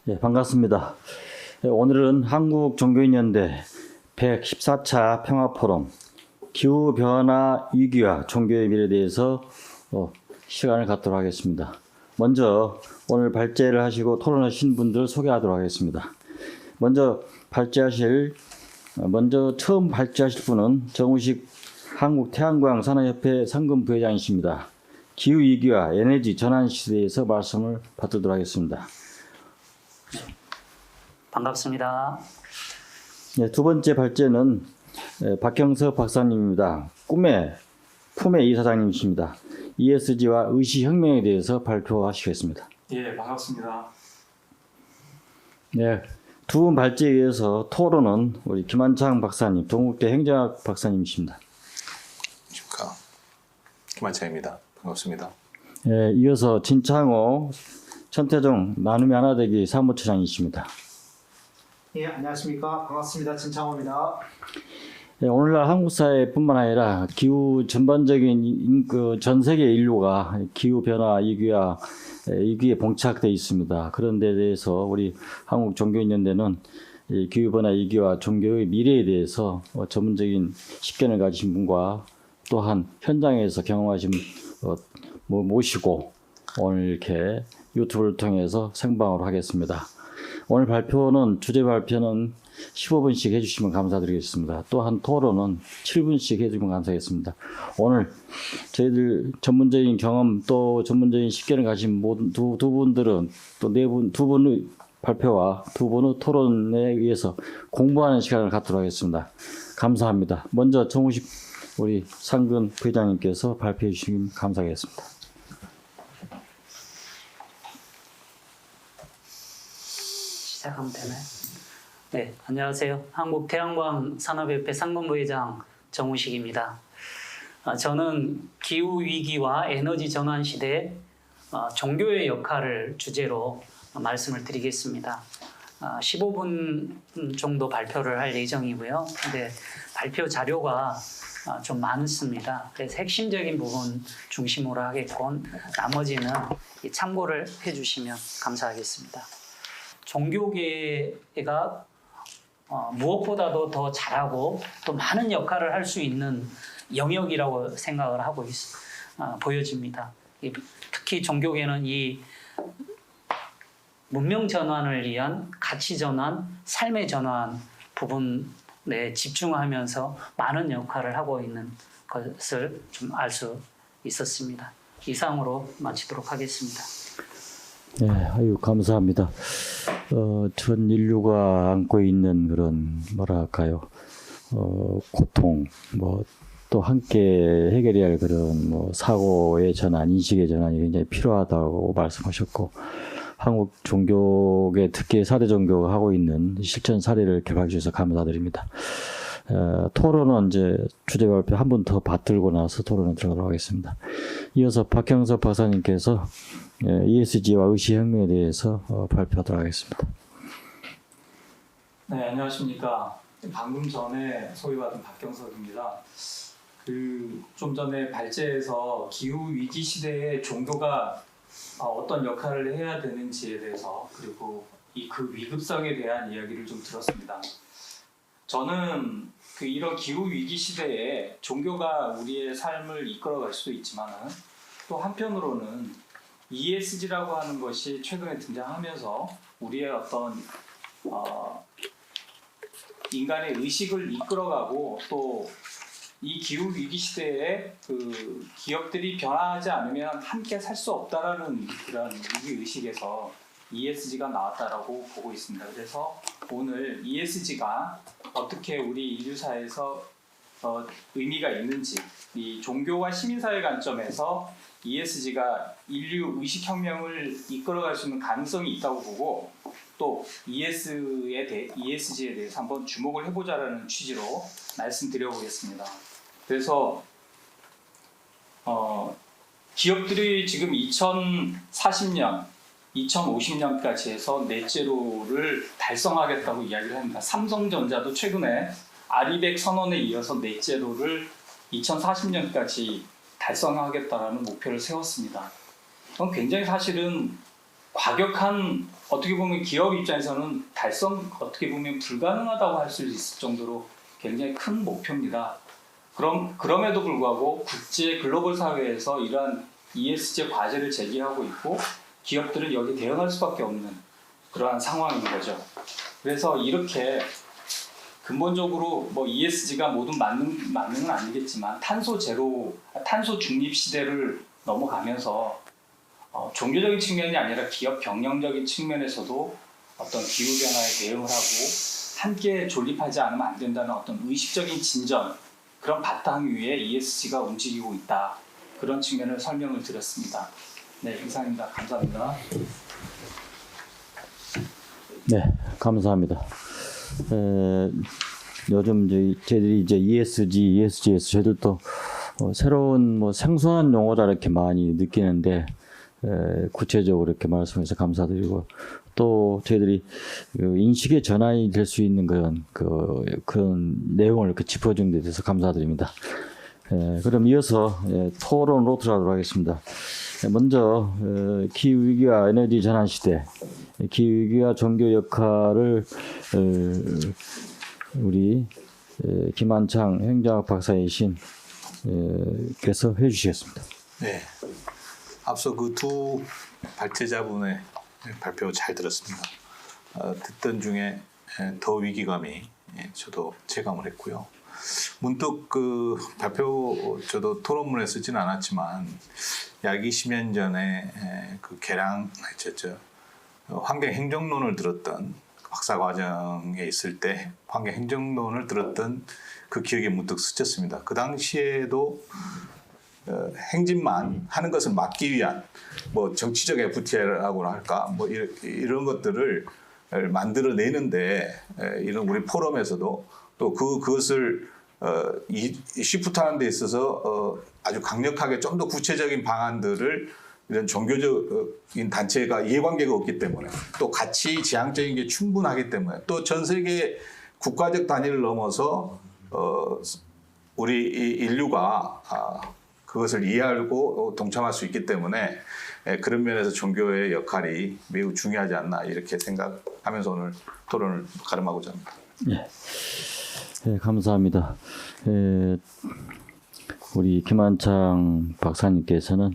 네, 반갑습니다. 오늘은 한국종교인연대 114차 평화포럼 기후변화 위기와 종교의 미래에 대해서 시간을 갖도록 하겠습니다. 먼저 오늘 발제를 하시고 토론하신 분들 소개하도록 하겠습니다. 먼저 처음 발제하실 분은 정우식 한국태양광 산업협회 상금 부회장이십니다. 기후위기와 에너지 전환 시대에서 말씀을 받도록 하겠습니다. 반갑습니다. 네, 두 번째 발제는 박형석 박사님입니다. 품의 이사장님이십니다. ESG와 의식혁명에 대해서 발표하시겠습니다. 예, 반갑습니다. 네, 두 분 발제에 의해서 토론은 우리 김한창 박사님, 동국대 행정학 박사님이십니다. 안녕하십니까. 김한창입니다. 반갑습니다. 네, 이어서 진창호, 천태종 나눔이 하나되기 사무처장이십니다. 예, 안녕하십니까. 반갑습니다. 진창호입니다. 네, 오늘날 한국 사회뿐만 아니라 기후 전반적인 전 세계 인류가 기후 변화 위기에 봉착돼 있습니다. 그런 데 대해서 우리 한국종교인연대는 기후 변화 위기와 종교의 미래에 대해서 전문적인 식견을 가지신 분과 또한 현장에서 경험하신 모시고 오늘 이렇게 유튜브를 통해서 생방으로 하겠습니다. 오늘 주제 발표는 15분씩 해주시면 감사드리겠습니다. 또한 토론은 7분씩 해주면 감사하겠습니다. 오늘 저희들 전문적인 경험 또 전문적인 식견을 가진 두 분들은 또 두 분의 발표와 두 분의 토론에 의해서 공부하는 시간을 갖도록 하겠습니다. 감사합니다. 먼저 정우식 우리 상근 부회장님께서 발표해 주시면 감사하겠습니다. 시작하면 되나요? 네, 안녕하세요. 한국태양광 산업협회 상근부회장 정우식입니다. 저는 기후위기와 에너지 전환 시대에 종교의 역할을 주제로 말씀을 드리겠습니다. 15분 정도 발표를 할 예정이고요. 근데 발표 자료가 좀 많습니다. 그래서 핵심적인 부분 중심으로 하겠고 나머지는 참고를 해주시면 감사하겠습니다. 종교계가 무엇보다도 더 잘하고 또 많은 역할을 할 수 있는 영역이라고 생각을 하고 보여집니다. 특히 종교계는 이 문명 전환을 위한 가치 전환, 삶의 전환 부분에 집중하면서 많은 역할을 하고 있는 것을 좀 알 수 있었습니다. 이상으로 마치도록 하겠습니다. 네, 아유 감사합니다. 전 인류가 안고 있는 그런 고통, 또 함께 해결해야 할 그런 사고의 전환, 인식의 전환이 굉장히 필요하다고 말씀하셨고, 한국 종교계 특히 사대 종교가 하고 있는 실천 사례를 개발해 주셔서 감사드립니다. 토론은 이제 주제 발표 한 번 더 받들고 나서 토론에 들어가도록 하겠습니다. 이어서 박형석 박사님께서 ESG와 의식혁명에 대해서 발표하도록 하겠습니다. 네, 안녕하십니까. 방금 전에 소개받은 박경석입니다. 좀 전에 발제에서 기후 위기 시대에 종교가 어떤 역할을 해야 되는지에 대해서 그리고 그 위급성에 대한 이야기를 좀 들었습니다. 저는 이런 기후 위기 시대에 종교가 우리의 삶을 이끌어갈 수도 있지만 또 한편으로는 ESG라고 하는 것이 최근에 등장하면서 우리의 어떤 인간의 의식을 이끌어가고 또 이 기후 위기 시대에 기업들이 변화하지 않으면 함께 살 수 없다라는 그런 위기 의식에서 ESG가 나왔다라고 보고 있습니다. 그래서 오늘 ESG가 어떻게 우리 인류사에서 의미가 있는지, 이 종교와 시민사회 관점에서 ESG가 인류 의식혁명을 이끌어갈 수 있는 가능성이 있다고 보고 또 ESG에 대해서 한번 주목을 해보자라는 취지로 말씀드려보겠습니다. 그래서 기업들이 지금 2040년, 2050년까지 해서 넷제로를 달성하겠다고 이야기를 합니다. 삼성전자도 최근에 아리백 선언에 이어서 넷제로를 2040년까지 달성하겠다라는 목표를 세웠습니다. 그건 굉장히 사실은 과격한 어떻게 보면 기업 입장에서는 달성 어떻게 보면 불가능하다고 할 수 있을 정도로 굉장히 큰 목표입니다. 그럼에도 불구하고 국제 글로벌 사회에서 이러한 ESG 과제를 제기하고 있고 기업들은 여기 대응할 수밖에 없는 그러한 상황인 거죠. 그래서 이렇게 근본적으로 뭐 ESG가 모두 맞는 건 아니겠지만 탄소 중립 시대를 넘어가면서 종교적인 측면이 아니라 기업 경영적인 측면에서도 어떤 기후 변화에 대응을 하고 함께 존립하지 않으면 안 된다는 어떤 의식적인 진전 그런 바탕 위에 ESG가 움직이고 있다. 그런 측면을 설명을 드렸습니다. 네, 이상입니다. 감사합니다. 네, 감사합니다. 요즘 저희들이 이제 ESG에서 저희들도 새로운 뭐 생소한 용어다 이렇게 많이 느끼는데 구체적으로 이렇게 말씀해서 감사드리고 또 저희들이 인식의 전환이 될 수 있는 그런 내용을 이렇게 짚어준 데 대해서 감사드립니다. 그럼 이어서 토론으로 들어가도록 하겠습니다. 먼저 기후위기와 에너지 전환 시대, 기후위기와 종교 역할을 우리 김한창 행정학 박사이신 께서 해주시겠습니다. 네. 앞서 그 두 발제자분의 발표 잘 들었습니다. 듣던 중에 더 위기감이 저도 체감을 했고요. 문득 그 발표 저도 토론문에 쓰지는 않았지만 약 20년 전에 그 개량 환경 행정론을 들었던 박사 과정에 있을 때 환경 행정론을 들었던 그 기억이 문득 스쳤습니다. 그 당시에도 행진만 하는 것을 막기 위한 뭐 정치적 FTA라고나 할까 뭐 이런 것들을 만들어내는데 이런 우리 포럼에서도 또 그것을 시프트하는 데 있어서 아주 강력하게 좀 더 구체적인 방안들을 이런 종교적인 단체가 이해관계가 없기 때문에 또 가치 지향적인 게 충분하기 때문에 또 전 세계 국가적 단위를 넘어서 우리 인류가 그것을 이해하고 동참할 수 있기 때문에 그런 면에서 종교의 역할이 매우 중요하지 않나 이렇게 생각하면서 오늘 토론을 가름하고자 합니다. 네, 감사합니다. 우리 김한창 박사님께서는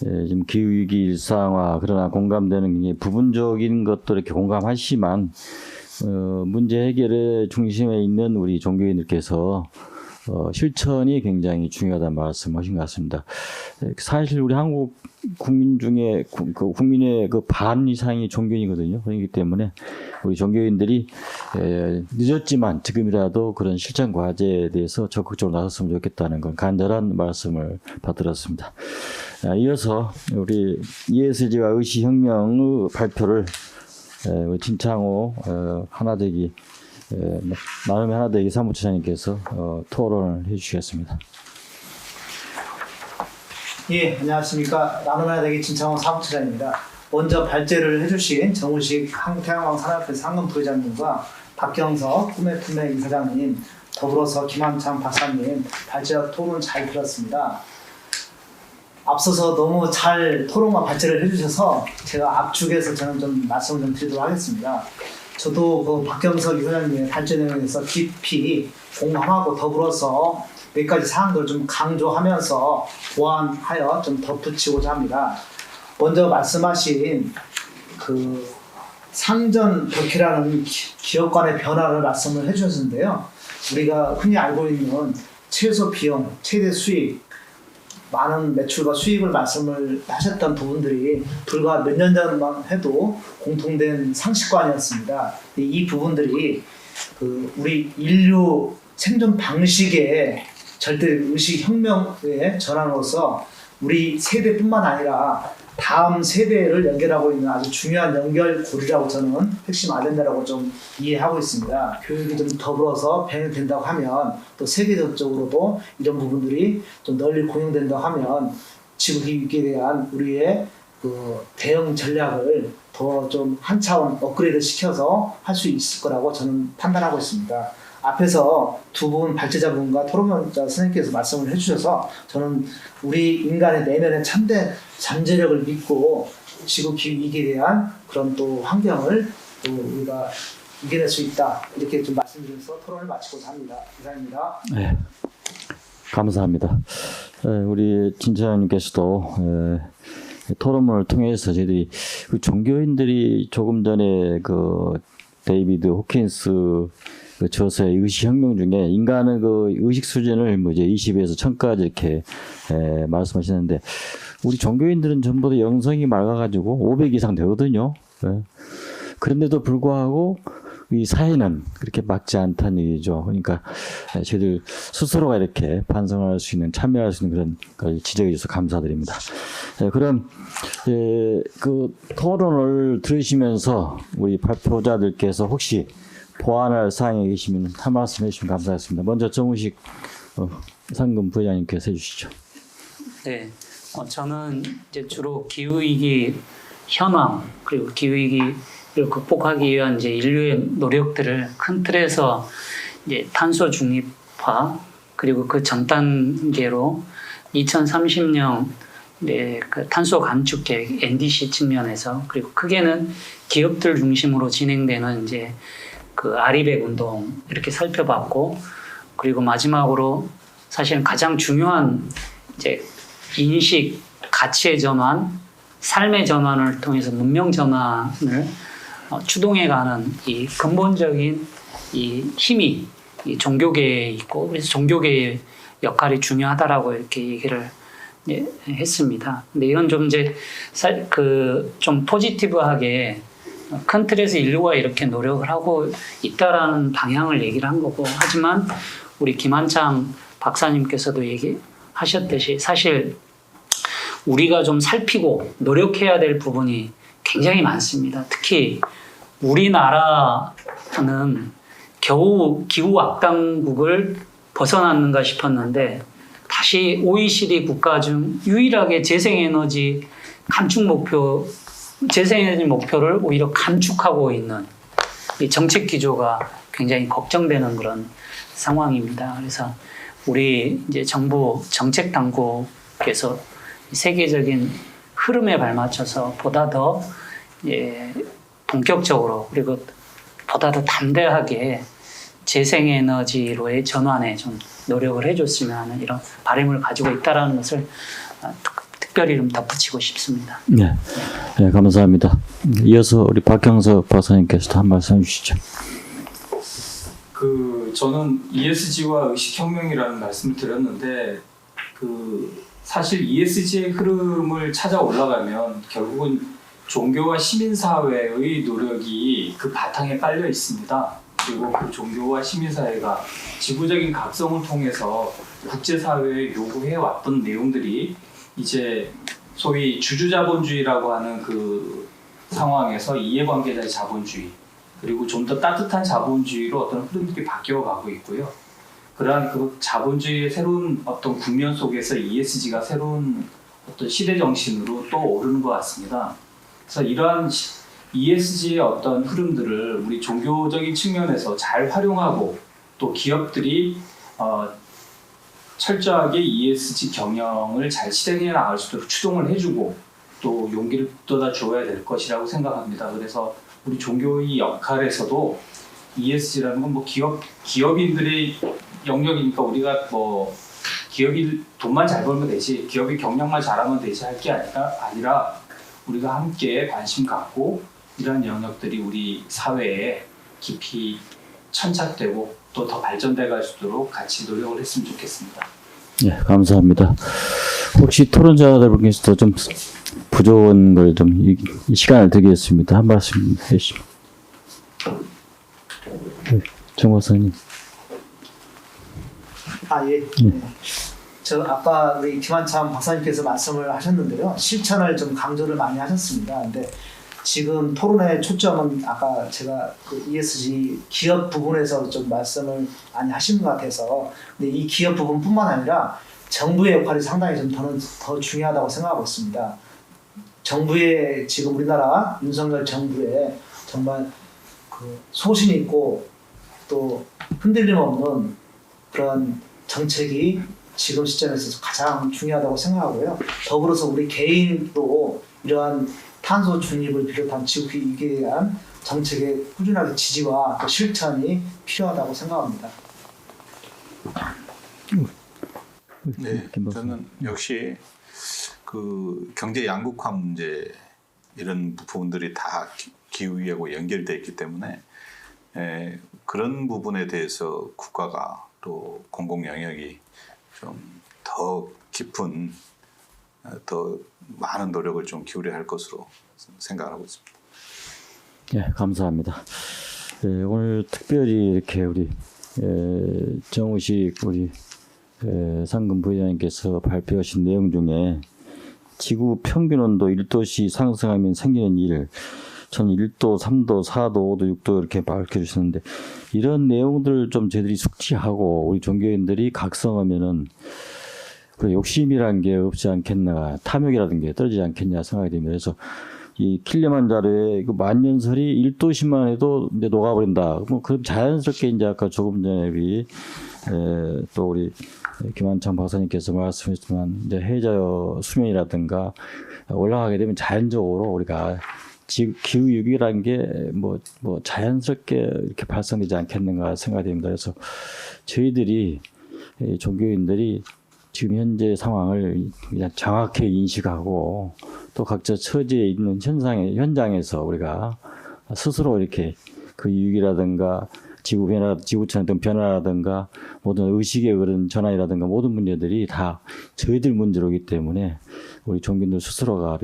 지금 기후위기 일상화 그러나 공감되는 굉장히 부분적인 것도 이렇게 공감하시지만 문제 해결의 중심에 있는 우리 종교인들께서 실천이 굉장히 중요하다는 말씀하신 것 같습니다. 사실 우리 한국 국민 중에 국민의 그 반 이상이 종교인이거든요. 그렇기 때문에 우리 종교인들이 늦었지만 지금이라도 그런 실천 과제에 대해서 적극적으로 나섰으면 좋겠다는 건 간절한 말씀을 받들었습니다. 이어서 우리 ESG와 의식혁명의 발표를 진창호 하나되기 나눔의 하나되기 사무처장님께서 토론을 해주시겠습니다. 예, 안녕하십니까. 나눔의 하나되기 진창호 사무처장입니다. 먼저 발제를 해주신 정우식 한국태양광 산업회 상금 부회장님과 박경석 꿈의 품의 이사장님, 더불어서 김한창 박사님 발제와 토론 잘 들었습니다. 앞서서 너무 잘 토론과 발제를 해주셔서 제가 압축해서 저는 좀 말씀을 좀 드리도록 하겠습니다. 저도 그 박경석 이사장님의 발제 내용에 대해서 깊이 공감하고 더불어서 몇 가지 사항들을 좀 강조하면서 보완하여 좀 덧붙이고자 합니다. 먼저 말씀하신 그 상전 벽해라는 기업 간의 변화를 말씀을 해주셨는데요. 우리가 흔히 알고 있는 최소 비용, 최대 수익, 많은 매출과 수익을 말씀을 하셨던 부분들이 불과 몇 년 전만 해도 공통된 상식관이었습니다. 이 부분들이 그 우리 인류 생존 방식의 절대 의식 혁명의 전환으로서 우리 세대뿐만 아니라 다음 세대를 연결하고 있는 아주 중요한 연결고리라고 저는 핵심 아젠다라고 좀 이해하고 있습니다. 교육이 좀 더불어서 병행된다고 하면 또 세계적으로도 이런 부분들이 좀 널리 공용된다고 하면 지구 위기에 대한 우리의 그 대응 전략을 더 좀 한 차원 업그레이드 시켜서 할 수 있을 거라고 저는 판단하고 있습니다. 앞에서 두 분 발제자분과 토론자 선생님께서 말씀을 해주셔서 저는 우리 인간의 내면의 참된 잠재력을 믿고 지구 기후 위기에 대한 그런 또 환경을 또 우리가 이겨낼 수 있다 이렇게 좀 말씀드려서 토론을 마치고자 합니다. 이상입니다. 네, 감사합니다. 우리 진차장님께서도 토론을 통해서 저희들이 그 종교인들이 조금 전에 그 데이비드 호킨스 그 저서의 의식혁명 중에 인간의 그 의식 수준을 뭐 이제 20에서 1000까지 이렇게 말씀하시는데 우리 종교인들은 전부 다 영성이 맑아가지고 500 이상 되거든요. 그런데도 불구하고 이 사회는 그렇게 막지 않다는 얘기죠. 그러니까 저희들 스스로가 이렇게 반성할 수 있는, 참여할 수 있는 그런 걸 지적해 주셔서 감사드립니다. 그럼 그 토론을 들으시면서 우리 발표자들께서 혹시 보완할 사항이 계시면 한 말씀 해주시면 감사하겠습니다. 먼저 정우식 상금 부회장님께서 해주시죠. 네, 저는 이제 주로 기후위기 현황 그리고 기후위기를 극복하기 위한 이제 인류의 노력들을 큰 틀에서 이제 탄소 중립화 그리고 그 전 단계로 2030년 그 탄소 감축 계획 NDC 측면에서 그리고 크게는 기업들 중심으로 진행되는 이제 그 아리백 운동 이렇게 살펴봤고 그리고 마지막으로 사실 가장 중요한 이제 인식, 가치의 전환, 삶의 전환을 통해서 문명 전환을 추동해가는 이 근본적인 이 힘이 이 종교계에 있고 그래서 종교계의 역할이 중요하다라고 이렇게 얘기를 했습니다. 근데 이건 좀 이제 좀 포지티브하게 큰 틀에서 인류가 이렇게 노력을 하고 있다라는 방향을 얘기를 한 거고 하지만 우리 김한창 박사님께서도 얘기하셨듯이 사실 우리가 좀 살피고 노력해야 될 부분이 굉장히 많습니다. 특히 우리나라는 겨우 기후 악당국을 벗어났는가 싶었는데 다시 OECD 국가 중 유일하게 재생에너지 목표를 오히려 감축하고 있는 이 정책 기조가 굉장히 걱정되는 그런 상황입니다. 그래서 우리 이제 정부 정책 당국께서 세계적인 흐름에 발맞춰서 보다 더 본격적으로 그리고 보다 더 담대하게 재생에너지로의 전환에 좀 노력을 해줬으면 하는 이런 바람을 가지고 있다라는 것을 특별히 좀 덧붙이고 싶습니다. 네, 감사합니다. 이어서 우리 박형석 박사님께서도 한 말씀 해주시죠. 저는 ESG와 의식혁명이라는 말씀을 드렸는데 사실 ESG의 흐름을 찾아 올라가면 결국은 종교와 시민사회의 노력이 그 바탕에 깔려 있습니다. 그리고 그 종교와 시민사회가 지구적인 각성을 통해서 국제사회에 요구해왔던 내용들이 이제 소위 주주자본주의라고 하는 그 상황에서 이해관계자의 자본주의 그리고 좀 더 따뜻한 자본주의로 어떤 흐름들이 바뀌어가고 있고요. 그러한 그 자본주의의 새로운 어떤 국면 속에서 ESG가 새로운 어떤 시대 정신으로 또 오르는 것 같습니다. 그래서 이러한 ESG의 어떤 흐름들을 우리 종교적인 측면에서 잘 활용하고 또 기업들이 철저하게 ESG 경영을 잘 실행해 나갈 수 있도록 추동을 해주고 또 용기를 북돋아 줘야 될 것이라고 생각합니다. 그래서 우리 종교의 역할에서도 ESG라는 건 뭐 기업인들의 영역이니까 우리가 뭐 기업이 돈만 잘 벌면 되지 기업이 경영만 잘하면 되지 할 게 아니라 우리가 함께 관심 갖고 이런 영역들이 우리 사회에 깊이 천착되고 또 더 발전돼 갈 수 있도록 같이 노력을 했으면 좋겠습니다. 네, 감사합니다. 혹시 토론자들께서도 좀 부족한 걸 좀 이 시간을 드리겠습니다. 한 말씀 해주시죠. 정 박사님. 예. 저 아까 우리 김한참 박사님께서 말씀을 하셨는데요. 실천을 좀 강조를 많이 하셨습니다. 근데 지금 토론의 초점은 아까 제가 그 ESG 기업 부분에서 좀 말씀을 많이 하신 것 같아서 근데 이 기업 부분뿐만 아니라 정부의 역할이 상당히 좀 더 중요하다고 생각하고 있습니다. 정부의 지금 우리나라 윤석열 정부의 정말 그 소신 있고 또 흔들림 없는 그런 정책이 지금 시점에서 가장 중요하다고 생각하고요. 더불어서 우리 개인도 이러한 탄소 중립을 비롯한 지구 위기에 대한 정책의 꾸준하게 지지와 또 실천이 필요하다고 생각합니다. 네, 저는 역시 그 경제 양극화 문제 이런 부분들이 다 기후 위기하고 연결되어 있기 때문에 그런 부분에 대해서 국가가 또 공공 영역이 좀 더 깊은 더 많은 노력을 좀 기울여야 할 것으로 생각하고 있습니다. 예, 감사합니다. 오늘 특별히 이렇게 우리 정우식 우리 상금 부회장님께서 발표하신 내용 중에 지구 평균 온도 1도씩 상승하면 생기는 일, 저는 1도, 3도, 4도, 5도, 6도 이렇게 밝혀주셨는데 이런 내용들을 좀 저희들이 숙지하고 우리 종교인들이 각성하면은 그 욕심이란 게 없지 않겠나, 탐욕이라든 게 떨어지지 않겠냐 생각이 됩니다. 그래서 이 킬리만자로의 그 만년설이 1도씩만 해도 이제 녹아버린다. 뭐 그럼 자연스럽게 이제 아까 조금 전에 우리 또 우리 김한창 박사님께서 말씀하셨지만 이제 해저 수면이라든가 올라가게 되면 자연적으로 우리가 기후 위기라는 게 뭐 자연스럽게 이렇게 발생되지 않겠는가 생각이 됩니다. 그래서 저희들이 종교인들이 지금 현재 상황을 그냥 정확히 인식하고 또 각자 처지에 있는 현장에서 우리가 스스로 이렇게 그 위기라든가 지구 변화, 지구촌 어떤 변화라든가 모든 의식의 그런 전환이라든가 모든 문제들이 다 저희들 문제로기 때문에 우리 종교인들 스스로가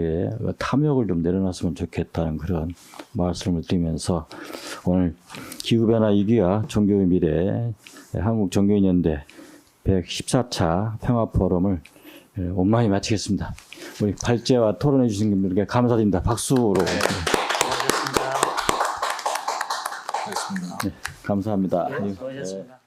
탐욕을 좀 내려놨으면 좋겠다는 그런 말씀을 드리면서 오늘 기후변화 위기와 종교의 미래 한국종교인연대 114차 평화포럼을 원만히 마치겠습니다. 우리 발제와 토론해 주신 분들께 감사드립니다. 박수로. 수고하셨습니다. 알겠습니다. 감사합니다. 수고하셨습니다.